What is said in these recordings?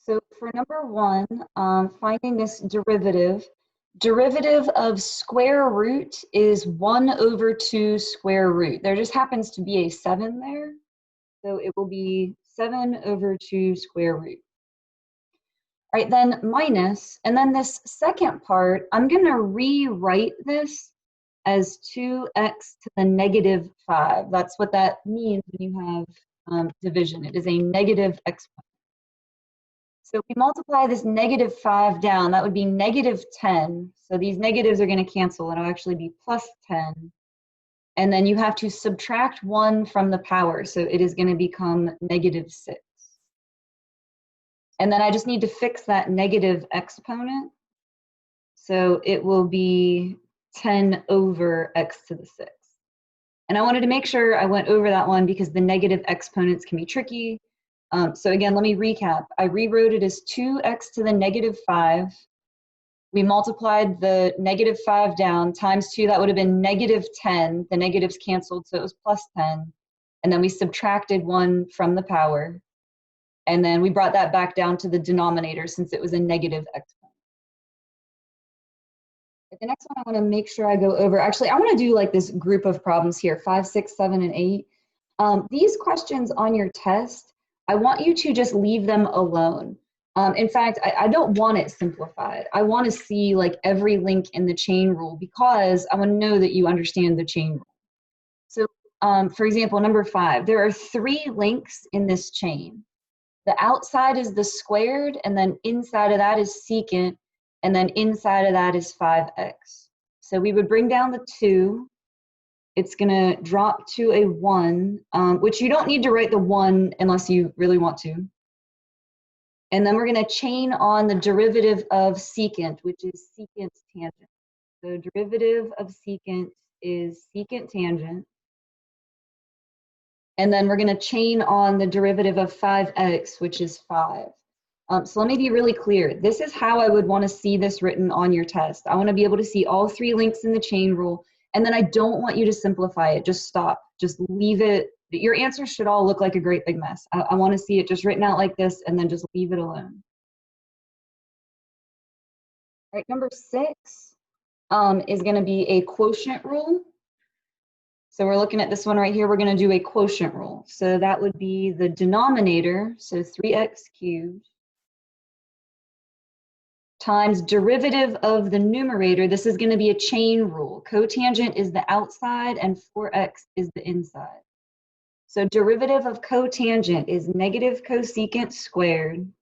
So for number one, finding this derivative, derivative of square root is 1/2 square root. There just happens to be a 7 there, so it will be 7/2 square root. All right, then minus, and then this second part, I'm going to rewrite this as 2x to the -5. That's what that means when you have division. It is a negative exponent. So if we multiply this -5 down, that would be -10. So these negatives are going to cancel, and it'll actually be +10. And then you have to subtract 1 from the power, so it is going to become -6. And then I just need to fix that negative exponent. So it will be 10 over x to the 6. And I wanted to make sure I went over that one because the negative exponents can be tricky. So again, let me recap. I rewrote it as 2x to the -5. We multiplied the -5 down times 2. That would have been -10. The negatives canceled, so it was +10. And then we subtracted 1 from the power. And then we brought that back down to the denominator since it was a negative exponent. The next one I want to make sure I go over. Actually, I want to do like this group of problems here, 5, 6, 7, and 8. These questions on your test, I want you to just leave them alone. In fact, I don't want it simplified. I want to see like every link in the chain rule because I want to know that you understand the chain rule. So for example, number 5, there are 3 links in this chain. The outside is the squared, and then inside of that is secant, and then inside of that is 5x. So we would bring down the 2. It's going to drop to a 1, which you don't need to write the 1 unless you really want to. And then we're going to chain on the derivative of secant, which is secant tangent. So derivative of secant is secant tangent. And then we're going to chain on the derivative of 5x, which is 5. So let me be really clear. This is how I would want to see this written on your test. I want to be able to see all 3 links in the chain rule. And then I don't want you to simplify it. Just stop. Just leave it. Your answers should all look like a great big mess. I want to see it just written out like this and then just leave it alone. All right, number 6 is going to be a quotient rule. So we're looking at this one right here. We're going to do a quotient rule. So that would be the denominator, so 3x cubed, times derivative of the numerator. This is going to be a chain rule. Cotangent is the outside and 4x is the inside. So derivative of cotangent is negative cosecant squared.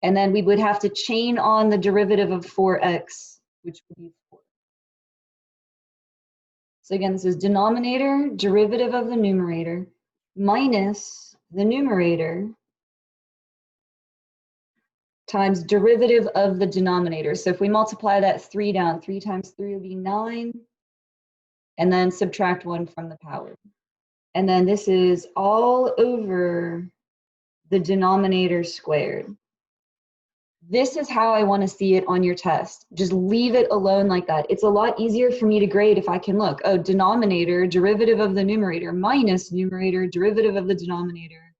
And then we would have to chain on the derivative of 4x, which would be 4. So again, this is denominator, derivative of the numerator, minus the numerator times derivative of the denominator. So if we multiply that 3 down, 3 times 3 will be 9, and then subtract 1 from the power. And then this is all over the denominator squared. This is how I want to see it on your test. Just leave it alone like that. It's a lot easier for me to grade if I can look, oh, denominator, derivative of the numerator, minus numerator, derivative of the denominator,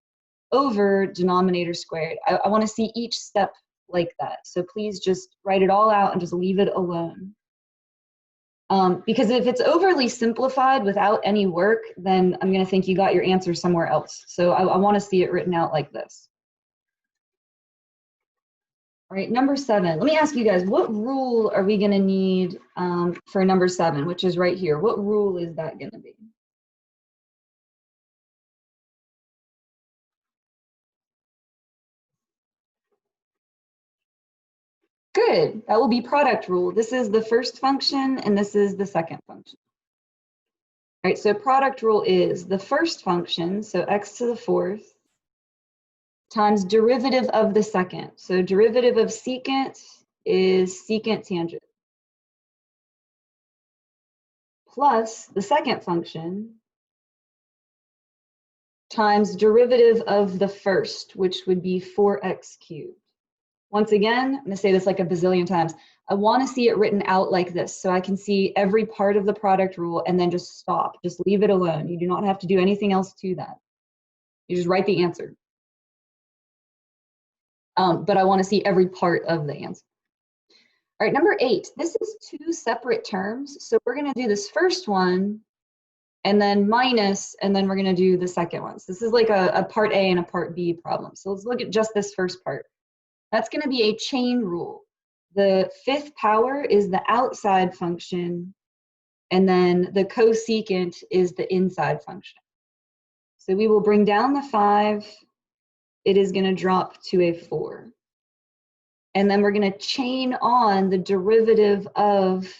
over denominator squared. I want to see each step like that. So please just write it all out and just leave it alone. Because if it's overly simplified without any work, then I'm going to think you got your answer somewhere else. So I want to see it written out like this. All right, number 7. Let me ask you guys, what rule are we going to need for number 7, which is right here? What rule is that going to be? Good. That will be product rule. This is the first function, and this is the second function. All right, so product rule is the first function, so x to the 4th, times derivative of the second. So derivative of secant is secant tangent. Plus the second function times derivative of the first, which would be 4x cubed. Once again, I'm going to say this like a bazillion times. I want to see it written out like this so I can see every part of the product rule and then just stop. Just leave it alone. You do not have to do anything else to that. You just write the answer. but I want to see every part of the answer. All right, number 8, this is 2 separate terms. So we're going to do this first one and then minus, and then we're going to do the second one. So this is like a part A and a part B problem. So let's look at just this first part. That's going to be a chain rule. The 5th power is the outside function, and then the cosecant is the inside function. So we will bring down the 5. It is going to drop to a 4. And then we're going to chain on the derivative of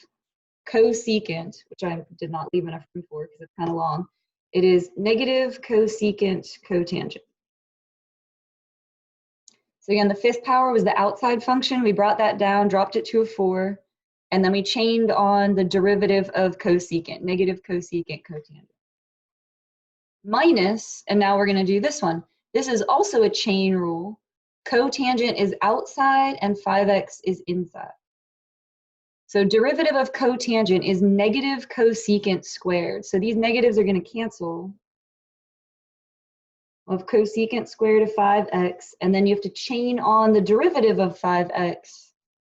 cosecant, which I did not leave enough room for because it's kind of long. It is negative cosecant cotangent. So again, the 5th power was the outside function. We brought that down, dropped it to a 4, and then we chained on the derivative of cosecant, negative cosecant cotangent. Minus, and now we're going to do this one. This is also a chain rule. Cotangent is outside and 5x is inside. So derivative of cotangent is negative cosecant squared. So these negatives are going to cancel. Of cosecant squared of 5x, and then you have to chain on the derivative of 5x,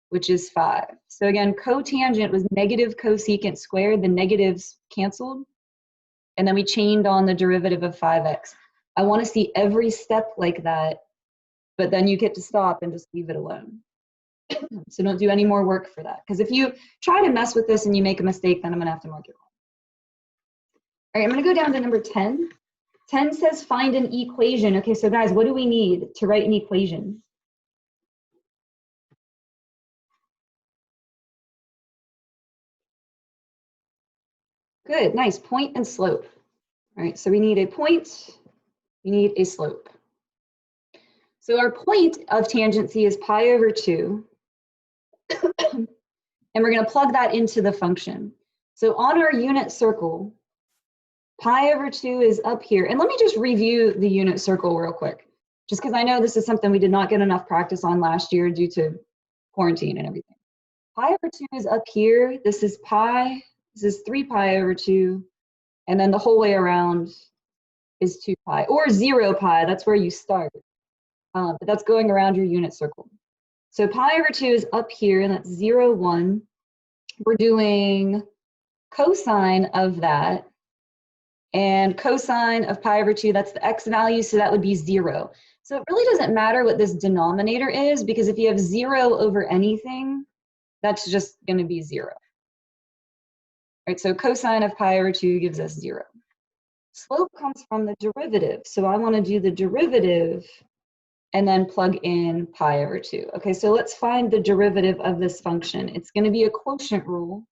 which is 5. So again, cotangent was negative cosecant squared, the negatives canceled, and then we chained on the derivative of 5x. I want to see every step like that, but then you get to stop and just leave it alone. So don't do any more work for that, because if you try to mess with this and you make a mistake, then I'm going to have to mark it wrong. All right, I'm going to go down to number 10. 10 says find an equation. Okay, so guys, what do we need to write an equation? Good, nice, point and slope. All right, so we need a point, we need a slope. So our point of tangency is pi over 2. And we're going to plug that into the function. So on our unit circle, pi over 2 is up here. And let me just review the unit circle real quick, just because I know this is something we did not get enough practice on last year due to quarantine and everything. Pi over 2 is up here. This is pi. This is 3 pi over 2. And then the whole way around is 2 pi, or 0 pi. That's where you start. But that's going around your unit circle. So pi over 2 is up here, and that's 0, 1. We're doing cosine of that. And cosine of pi over 2, that's the x value, so that would be 0. So it really doesn't matter what this denominator is, because if you have 0 over anything, that's just going to be 0. Right, so cosine of pi over 2 gives us 0. Slope comes from the derivative, so I want to do the derivative and then plug in pi over 2. Okay, so let's find the derivative of this function. It's going to be a quotient rule.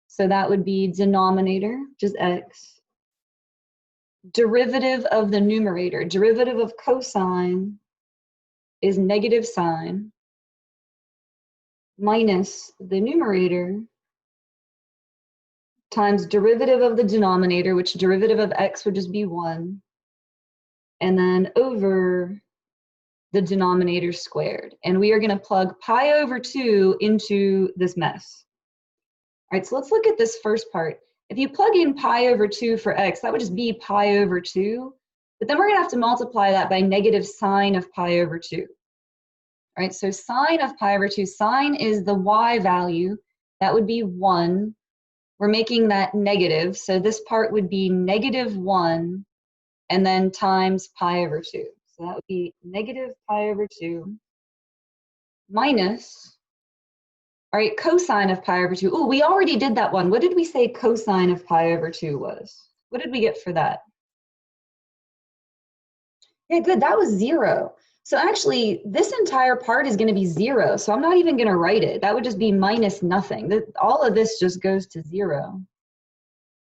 So that would be denominator, which is x. Derivative of the numerator, derivative of cosine is negative sine, minus the numerator times derivative of the denominator, which derivative of x would just be 1, and then over the denominator squared. And we are going to plug pi over 2 into this mess. All right, so let's look at this first part. If you plug in pi over 2 for x, that would just be pi over 2. But then we're going to have to multiply that by negative sine of pi over 2. All right, so sine of pi over 2, sine is the y value. That would be 1. We're making that negative, so this part would be negative 1, and then times pi over 2. So that would be negative pi over 2 minus, all right, cosine of pi over 2. Oh, we already did that one. What did we say cosine of pi over 2 was? What did we get for that? Yeah, good, that was 0. So actually, this entire part is going to be 0, so I'm not even going to write it. That would just be minus nothing. All of this just goes to 0.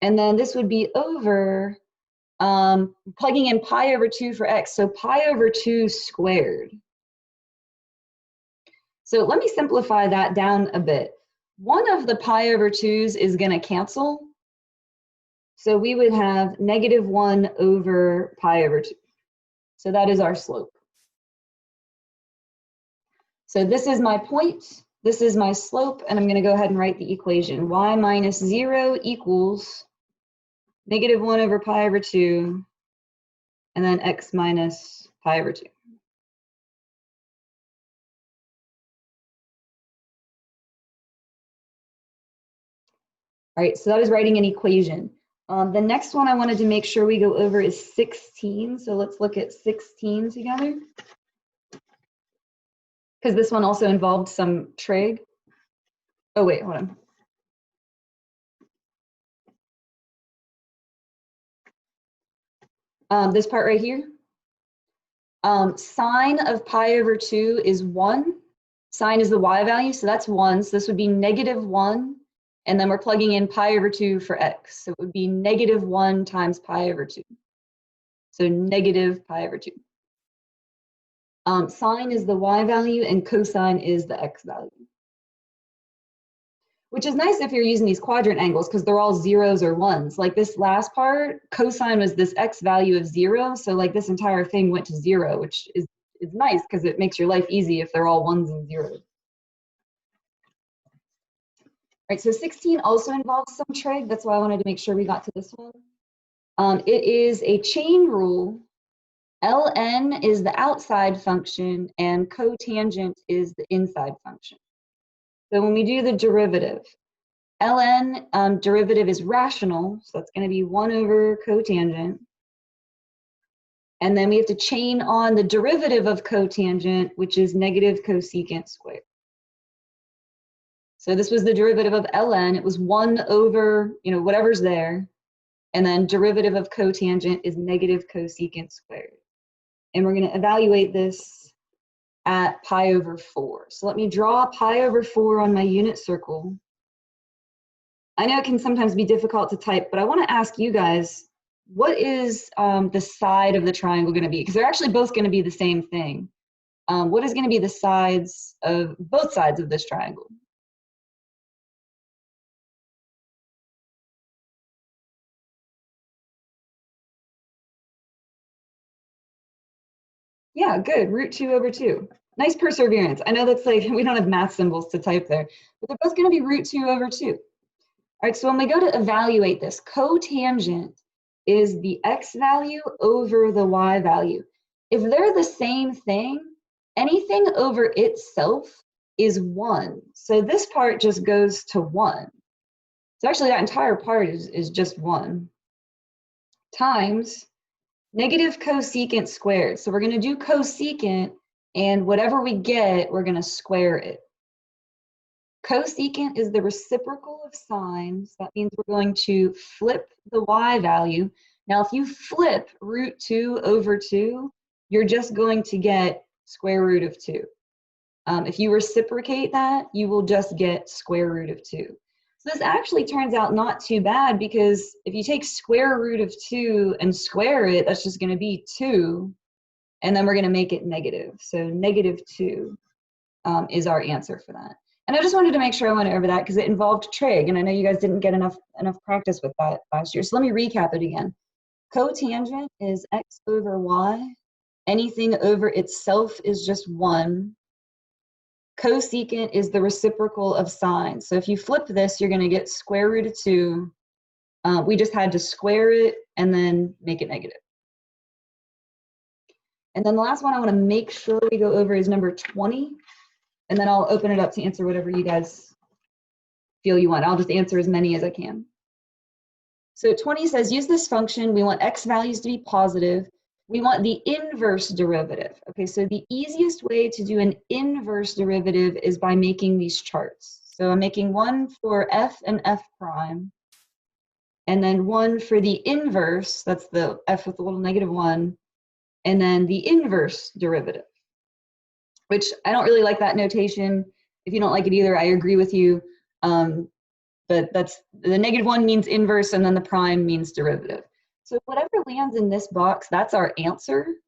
And then this would be over plugging in pi over 2 for x, so pi over 2 squared. So let me simplify that down a bit. One of the pi over 2's is going to cancel. So we would have negative 1 over pi over 2. So that is our slope. So this is my point, this is my slope, and I'm going to go ahead and write the equation. Y minus 0 equals negative 1 over pi over 2, and then x minus pi over 2. All right, so that is writing an equation. The next one I wanted to make sure we go over is 16. So let's look at 16 together. Because this one also involved some trig. Oh, wait, hold on. This part right here. Sine of pi over 2 is 1. Sine is the y value, so that's 1. So this would be -1. And then we're plugging in pi over 2 for x. So it would be -1 times pi over 2. So negative pi over 2. Sine is the y value and cosine is the x value. Which is nice if you're using these quadrant angles because they're all zeros or ones. Like this last part, cosine was this x value of 0. So like this entire thing went to 0, which is nice because it makes your life easy if they're all ones and zeros. All right, so 16 also involves some trig. That's why I wanted to make sure we got to this one. It is a chain rule. Ln is the outside function and cotangent is the inside function. So when we do the derivative, ln derivative is rational, so that's going to be 1 over cotangent. And then we have to chain on the derivative of cotangent, which is negative cosecant squared. So this was the derivative of ln. It was 1 over, whatever's there. And then derivative of cotangent is negative cosecant squared. And we're going to evaluate this at pi over 4. So let me draw pi over 4 on my unit circle. I know it can sometimes be difficult to type, but I want to ask you guys, what is the side of the triangle going to be? Because they're actually both going to be the same thing. What is going to be the sides of both sides of this triangle? Yeah, good, root 2 over 2. Nice perseverance. I know that's like, we don't have math symbols to type there, but they're both going to be root 2 over 2. All right, so when we go to evaluate this, cotangent is the x value over the y value. If they're the same thing, anything over itself is 1. So this part just goes to 1. So actually that entire part is just 1 times negative cosecant squared. So we're going to do cosecant, and whatever we get, we're going to square it. Cosecant is the reciprocal of sine. So that means we're going to flip the y value. Now, if you flip root 2 over 2, you're just going to get square root of 2. If you reciprocate that, you will just get square root of 2. So this actually turns out not too bad, because if you take square root of 2 and square it, that's just going to be 2, and then we're going to make it negative. So negative 2 is our answer for that. And I just wanted to make sure I went over that because it involved trig, and I know you guys didn't get enough practice with that last year. So let me recap it again. Cotangent is x over y. Anything over itself is just 1. Cosecant is the reciprocal of sine. So if you flip this, you're going to get square root of 2. We just had to square it and then make it negative. And then the last one I want to make sure we go over is number 20. And then I'll open it up to answer whatever you guys feel you want. I'll just answer as many as I can. So 20 says, use this function. We want x values to be positive. We want the inverse derivative. Okay, so the easiest way to do an inverse derivative is by making these charts. So I'm making one for f and f prime, and then one for the inverse, that's the f with a little -1, and then the inverse derivative, which I don't really like that notation. If you don't like it either, I agree with you. But that's the -1 means inverse, and then the prime means derivative. So whatever lands in this box, that's our answer.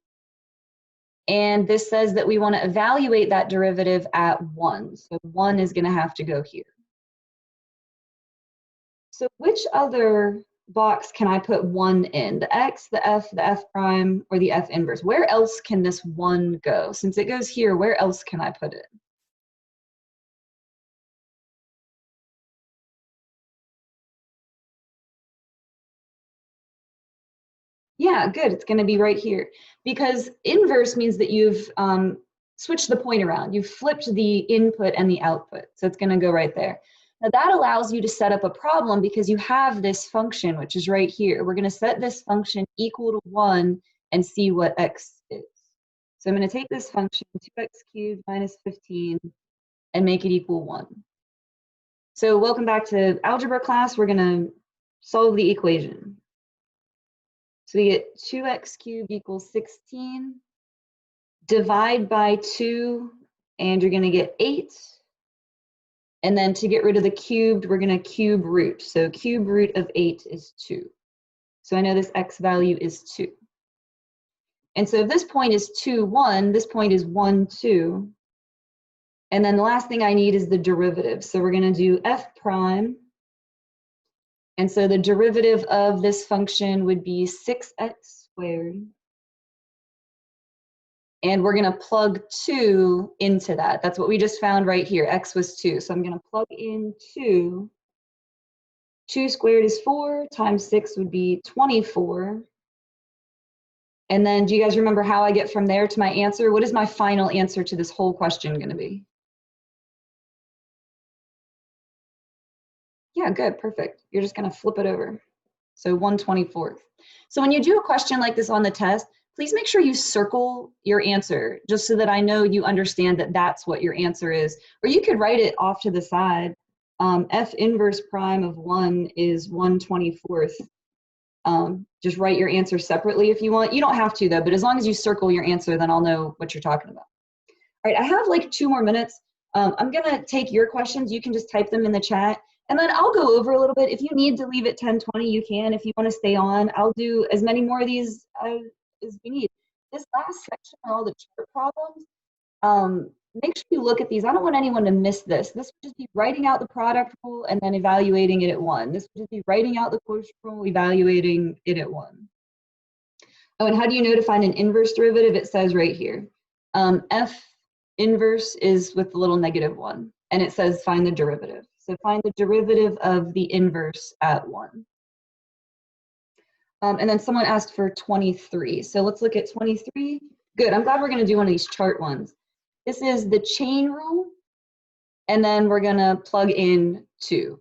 And this says that we want to evaluate that derivative at 1. So 1 is going to have to go here. So which other box can I put 1 in? The x, the f prime, or the f inverse? Where else can this 1 go? Since it goes here, where else can I put it? Yeah, good. It's going to be right here, because inverse means that you've switched the point around. You've flipped the input and the output. So it's going to go right there. Now that allows you to set up a problem because you have this function, which is right here. We're going to set this function equal to 1 and see what x is. So I'm going to take this function, 2x cubed minus 15, and make it equal 1. So welcome back to algebra class. We're going to solve the equation. So we get 2x cubed equals 16. Divide by 2, and you're going to get 8. And then to get rid of the cubed, we're going to cube root. So cube root of 8 is 2. So I know this x value is 2. And so if this point is 2, 1, this point is 1, 2. And then the last thing I need is the derivative. So we're going to do f prime. And so the derivative of this function would be 6x squared. And we're going to plug 2 into that. That's what we just found right here. X was 2. So I'm going to plug in 2. 2 squared is 4 times 6 would be 24. And then do you guys remember how I get from there to my answer? What is my final answer to this whole question going to be? Yeah, good, perfect. You're just going to flip it over. So 1/24. So when you do a question like this on the test, please make sure you circle your answer just so that I know you understand that that's what your answer is. Or you could write it off to the side. F inverse prime of 1 is 1/24. Just write your answer separately if you want. You don't have to though, but as long as you circle your answer, then I'll know what you're talking about. All right, I have like 2 more minutes. I'm gonna take your questions. You can just type them in the chat. And then I'll go over a little bit. If you need to leave at 10:20, you can. If you want to stay on, I'll do as many more of these as we need. This last section are all the chart problems. Make sure you look at these. I don't want anyone to miss this. This would just be writing out the product rule and then evaluating it at 1. This would just be writing out the quotient rule, evaluating it at 1. Oh, and how do you know to find an inverse derivative? It says right here. F inverse is with the little -1, and it says find the derivative. So find the derivative of the inverse at 1. And then someone asked for 23. So let's look at 23. Good, I'm glad we're gonna do one of these chart ones. This is the chain rule, and then we're gonna plug in 2.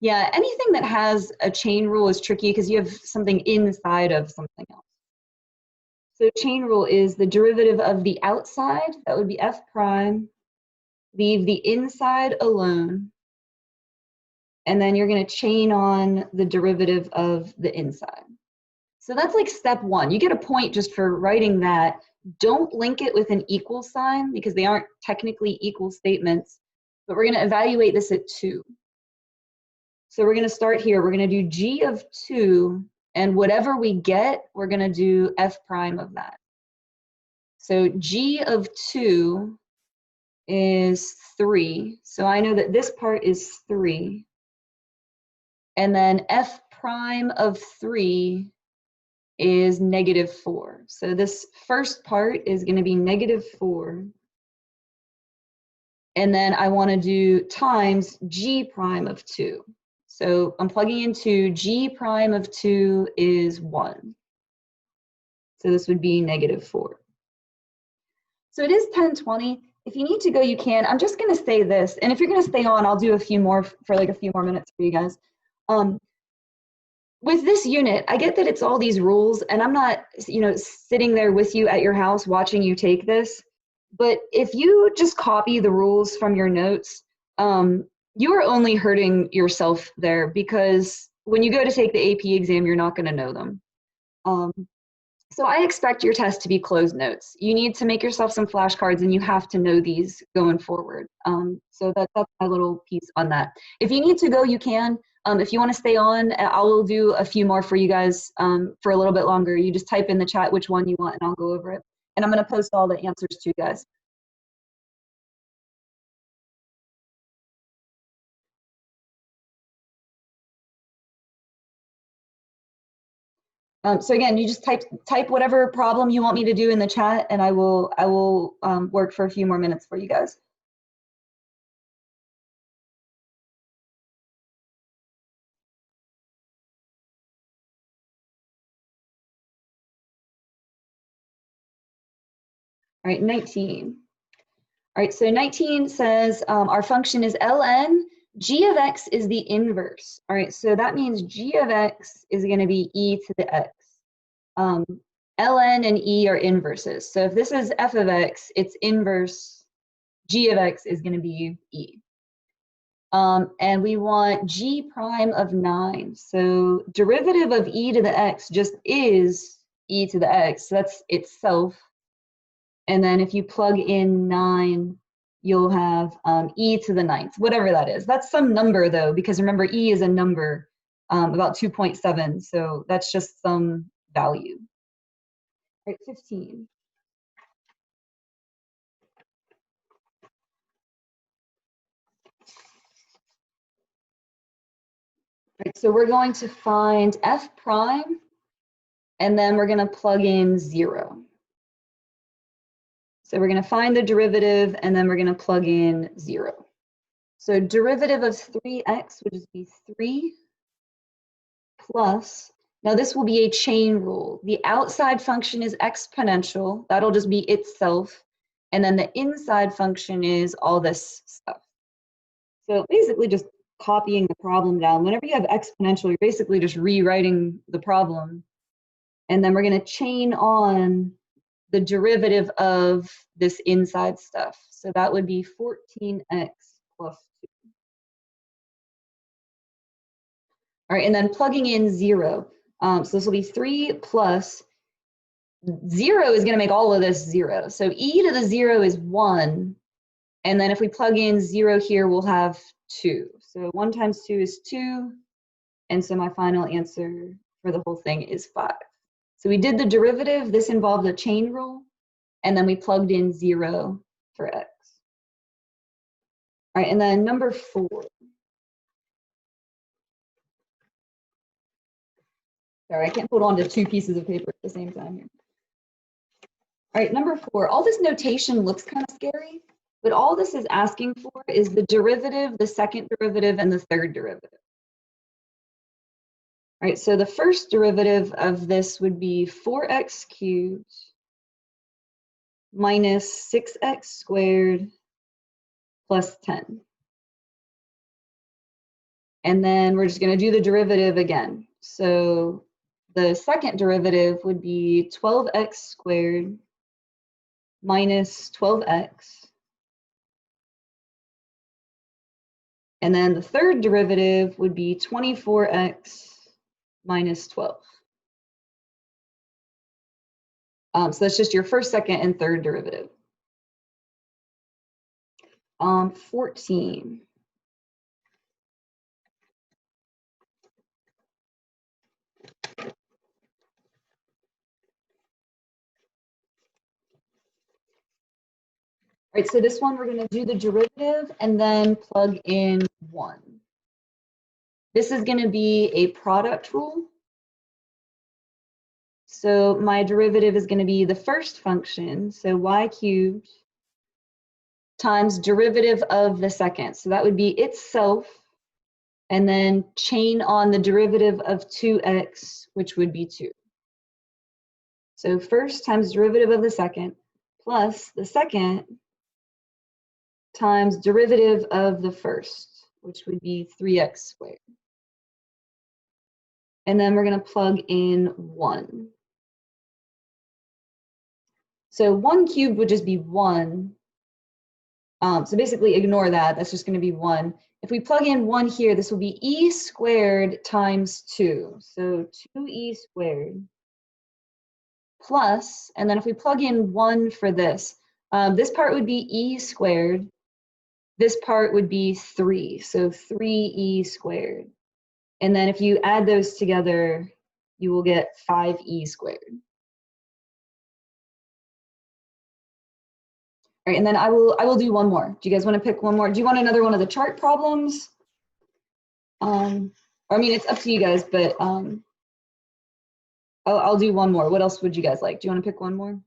Yeah, anything that has a chain rule is tricky because you have something inside of something else. So chain rule is the derivative of the outside, that would be f prime, leave the inside alone, and then you're going to chain on the derivative of the inside. So that's like step 1. You get a point just for writing that. Don't link it with an equal sign because they aren't technically equal statements, but we're going to evaluate this at 2. So we're going to start here. We're going to do g of 2, and whatever we get, we're going to do f prime of that. So g of 2 is 3. So I know that this part is 3. And then f prime of 3 is -4. So this first part is going to be -4. And then I want to do times g prime of 2. So I'm plugging into g prime of 2 is 1. So this would be -4. So it is 10:20. If you need to go, you can. I'm just going to say this. And if you're going to stay on, I'll do a few more for like a few more minutes for you guys. With this unit, I get that it's all these rules, and I'm not, sitting there with you at your house watching you take this. But if you just copy the rules from your notes, you are only hurting yourself there because when you go to take the AP exam, you're not going to know them. So I expect your test to be closed notes. You need to make yourself some flashcards, and you have to know these going forward. So that's my little piece on that. If you need to go, you can. If you want to stay on, I will do a few more for you guys for a little bit longer. You just type in the chat which one you want, and I'll go over it. And I'm going to post all the answers to you guys. So again, you just type whatever problem you want me to do in the chat, and I will work for a few more minutes for you guys. All right, 19. All right, so 19 says our function is ln. G of x is the inverse. All right, so that means G of x is going to be e to the x. Ln and e are inverses. So if this is f of x, its inverse G of x is going to be e. And we want g prime of 9. So derivative of e to the x just is e to the x. So that's itself. And then if you plug in 9, you'll have e to the 9th, whatever that is. That's some number, though, because remember, e is a number, about 2.7. So that's just some value. All right, 15. Right, so we're going to find f prime, and then we're going to plug in 0. So we're going to find the derivative, and then we're going to plug in 0. So derivative of 3x would just be 3 plus, now this will be a chain rule. The outside function is exponential. That'll just be itself. And then the inside function is all this stuff. So basically just copying the problem down. Whenever you have exponential, you're basically just rewriting the problem. And then we're going to chain on the derivative of this inside stuff. So that would be 14x plus 2. All right, and then plugging in 0. So this will be 3 plus 0 is going to make all of this 0. So e to the 0 is 1. And then if we plug in 0 here, we'll have 2. So 1 times 2 is 2. And so my final answer for the whole thing is 5. So we did the derivative. This involved a chain rule. And then we plugged in 0 for x. All right, and then number 4. Sorry, I can't hold on to 2 pieces of paper at the same time here. All right, number 4. All this notation looks kind of scary, but all this is asking for is the derivative, the second derivative, and the third derivative. All right, so the first derivative of this would be 4x cubed minus 6x squared plus 10. And then we're just going to do the derivative again. So the second derivative would be 12x squared minus 12x. And then the third derivative would be 24x minus 12. So that's just your first, second, and third derivative. 14. All right, so this one we're going to do the derivative and then plug in 1. This is going to be a product rule. So my derivative is going to be the first function, so y cubed times derivative of the second. So that would be itself, and then chain on the derivative of 2x, which would be 2. So first times derivative of the second plus the second times derivative of the first, which would be 3x squared. And then we're going to plug in 1. So 1 cubed would just be 1. So basically ignore that. That's just going to be 1. If we plug in 1 here, this will be e squared times 2. So 2e squared plus, and then if we plug in 1 for this, this part would be e squared. This part would be 3. So 3e squared. And then if you add those together, you will get 5e squared. All right, and then I will do one more. Do you guys want to pick one more? Do you want another one of the chart problems? I mean, it's up to you guys, but I'll do one more. What else would you guys like? Do you want to pick one more?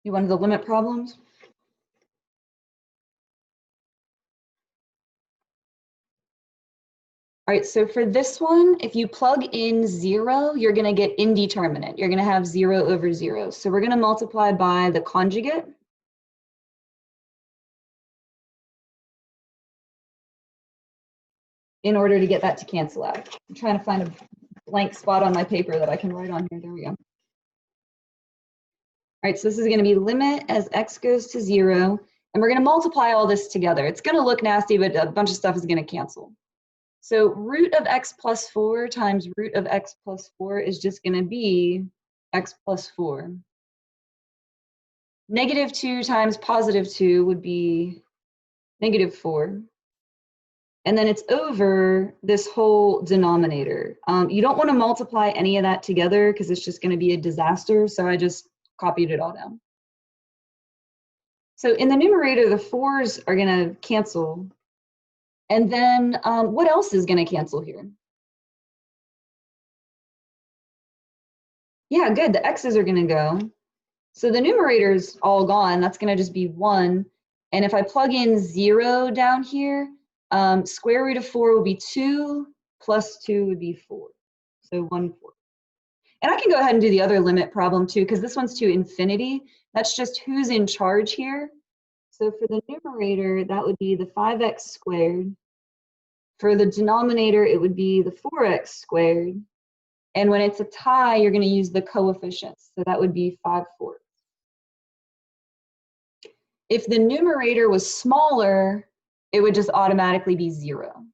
You wanted the limit problems? All right, so for this one, if you plug in 0, you're going to get indeterminate. You're going to have 0 over 0. So we're going to multiply by the conjugate. In order to get that to cancel out. I'm trying to find a blank spot on my paper that I can write on here. There we go. All right, so this is going to be limit as x goes to 0. And we're going to multiply all this together. It's going to look nasty, but a bunch of stuff is going to cancel. So root of x plus 4 times root of x plus 4 is just going to be x plus 4. Negative 2 times positive 2 would be negative 4. And then it's over this whole denominator. You don't want to multiply any of that together because it's just going to be a disaster. So I just copied it all down. So in the numerator, the 4s are going to cancel. And then what else is going to cancel here? Yeah, good. The x's are going to go. So the numerator's all gone. That's going to just be 1. And if I plug in 0 down here, square root of 4 will be 2, plus 2 would be 4. So 1/4. And I can go ahead and do the other limit problem too, because this one's to infinity. That's just who's in charge here. So for the numerator, that would be the 5x squared. For the denominator, it would be the 4x squared. And when it's a tie, you're going to use the coefficients. So that would be 5/4. If the numerator was smaller, it would just automatically be 0.